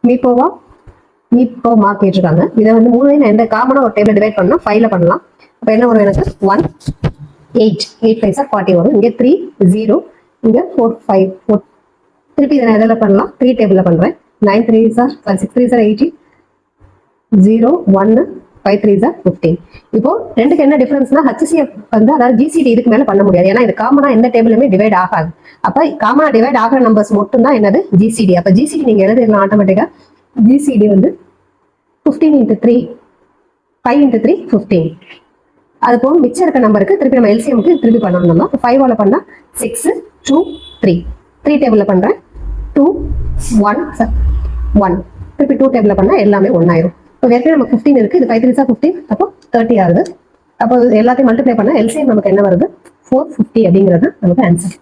மீப்போவா மீப்போமா கேட்டிருக்காங்க. இதை வந்து 3 எந்த காமனாக ஒரு டேபிள் டிவைட் பண்ணால் 5ல பண்ணலாம். அப்போ என்ன வரும் எனக்கு 1 8 8 5 40 வரும். இங்கே 3 0 இங்கே 4 5 4. திருப்பி இதை எதில் பண்ணலாம் 3 டேபிளில் பண்ணுறேன். 9 3 6 3 18 0 1 5 3 15. இப்போ ரெண்டுக்கு என்ன டிஃபரன்ஸ்னா HCF வந்து அதாவது GCD இதுக்கு மேல பண்ண முடியாது. ஏன்னா இது காமனா எந்த டேபிளுமே டிவைட் ஆகாது. அப்ப காமனா டிவைட் ஆகிற நம்பர்ஸ் மட்டும் தான் என்னது GCD. அப்ப GCD நீங்க எழுதிடலாம் ஆட்டோமேட்டிக்கா. GCD வந்து 15 into 3 5 into 3 15. அது போக மிச்சம் இருக்க நம்பருக்கு திருப்பி நம்ம LCMக்கு திருப்பி பண்ணணும். நம்ம 5ஆல பண்ணா 6 2 3 3 டேபிள்ல பண்றேன் 2 1 1 திருப்பி 2 டேபிள்ல பண்ணா எல்லாமே 1 ஆயிரும். இப்போ ஏற்கனவே நமக்கு 15 இருக்கு. இது 5 3 15 அப்போ 30 ஆகுது. அப்போ எல்லாத்தையும் மல்டிப்ளை பண்ணா LCM நமக்கு என்ன வருது 450 அப்படிங்கிறது நமக்கு ஆன்சர்.